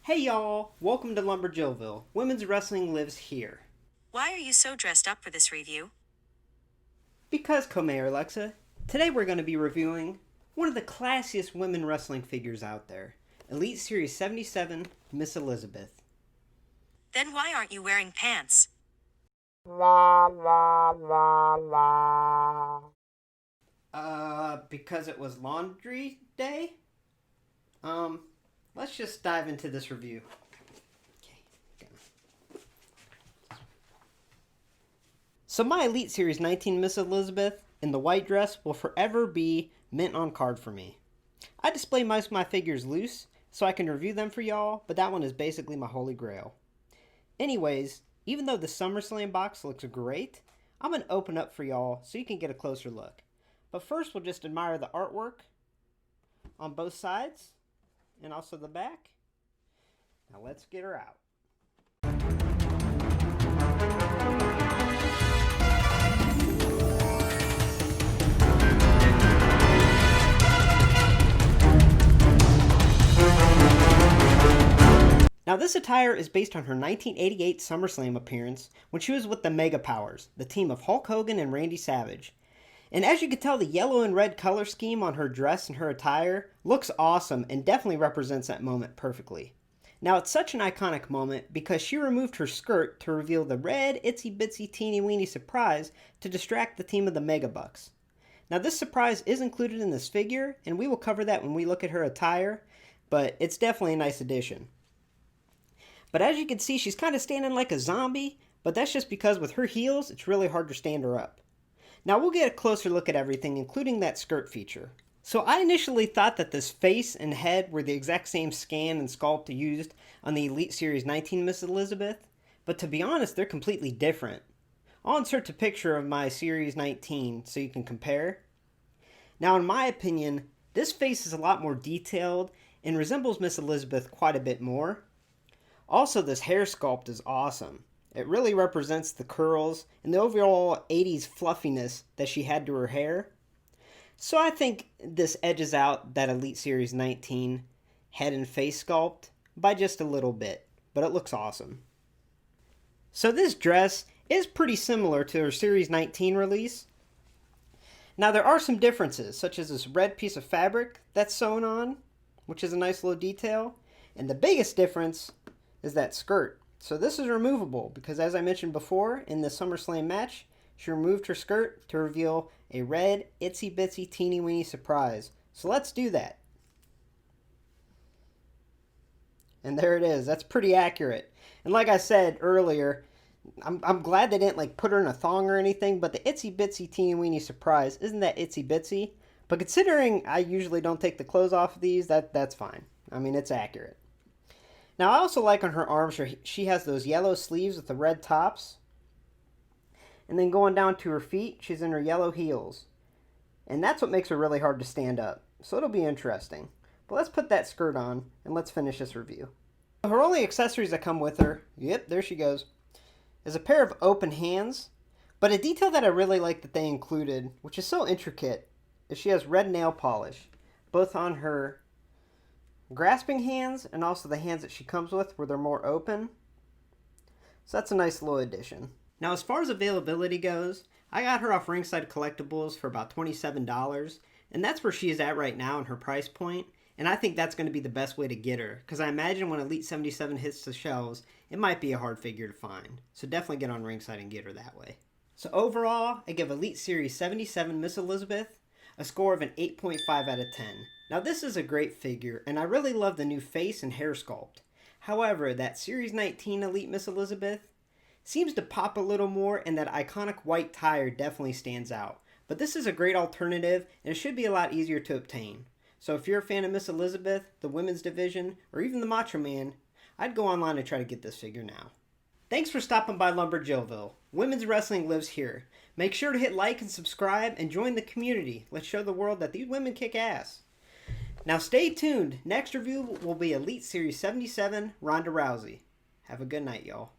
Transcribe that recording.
Hey y'all, welcome to Lumberjillville. Women's wrestling lives here. Why are you so dressed up for this review? Because, Co-Mayor Alexa, today we're going to be reviewing one of the classiest women wrestling figures out there, Elite Series 77, Miss Elizabeth. Then why aren't you wearing pants? Because it was laundry day? Let's just dive into this review. So my Elite Series 19 Miss Elizabeth in the white dress will forever be mint on card for me. I display most of my figures loose so I can review them for y'all, but that one is basically my holy grail. Anyways, even though the SummerSlam box looks great, I'm going to open up for y'all so you can get a closer look. But first we'll just admire the artwork on both sides and also the back. Now let's get her out. Now this attire is based on her 1988 SummerSlam appearance when she was with the Mega Powers, the team of Hulk Hogan and Randy Savage. And as you can tell, the yellow and red color scheme on her dress and her attire looks awesome and definitely represents that moment perfectly. Now it's such an iconic moment because she removed her skirt to reveal the red itsy bitsy teeny weeny surprise to distract the team of the Mega Bucks. Now this surprise is included in this figure and we will cover that when we look at her attire, but it's definitely a nice addition. But as you can see, she's kind of standing like a zombie, but that's just because with her heels, it's really hard to stand her up. Now we'll get a closer look at everything, including that skirt feature. So I initially thought that this face and head were the exact same scan and sculpt used on the Elite Series 19 Miss Elizabeth, but to be honest, they're completely different. I'll insert a picture of my Series 19 so you can compare. Now in my opinion, this face is a lot more detailed and resembles Miss Elizabeth quite a bit more. Also, this hair sculpt is awesome. It really represents the curls and the overall 80s fluffiness that she had to her hair. So I think this edges out that Elite Series 19 head and face sculpt by just a little bit, but it looks awesome. So this dress is pretty similar to her Series 19 release. Now there are some differences, such as this red piece of fabric that's sewn on, which is a nice little detail. And the biggest difference is that skirt. So this is removable because, as I mentioned before, in the SummerSlam match, she removed her skirt to reveal a red itsy bitsy teeny weeny surprise. So let's do that. And there it is. That's pretty accurate. And like I said earlier, I'm glad they didn't put her in a thong or anything, but the itsy bitsy teeny weeny surprise isn't that itsy bitsy. But considering I usually don't take the clothes off of these, that's fine. I mean, it's accurate. Now, I also like on her arms, she has those yellow sleeves with the red tops. And then going down to her feet, she's in her yellow heels. And that's what makes her really hard to stand up. So it'll be interesting. But let's put that skirt on, and let's finish this review. Her only accessories that come with her, yep, there she goes, is a pair of open hands. But a detail that I really like that they included, which is so intricate, is she has red nail polish, both on her grasping hands and also the hands that she comes with where they're more open. So that's a nice little addition. Now as far as availability goes, I got her off Ringside Collectibles for about $27, and that's where she is at right now in her price point, and I think that's going to be the best way to get her, because I imagine when Elite 77 hits the shelves, it might be a hard figure to find. So definitely get on Ringside and get her that way. So overall, I give Elite Series 77 Miss Elizabeth a score of an 8.5 out of 10. Now this is a great figure, and I really love the new face and hair sculpt. However, that Series 19 Elite Miss Elizabeth seems to pop a little more, and that iconic white tire definitely stands out. But this is a great alternative, and it should be a lot easier to obtain. So if you're a fan of Miss Elizabeth, the women's division, or even the Macho Man, I'd go online and try to get this figure now. Thanks for stopping by Lumberjillville. Women's wrestling lives here. Make sure to hit like and subscribe and join the community. Let's show the world that these women kick ass. Now stay tuned. Next review will be Elite Series 77 Ronda Rousey. Have a good night, y'all.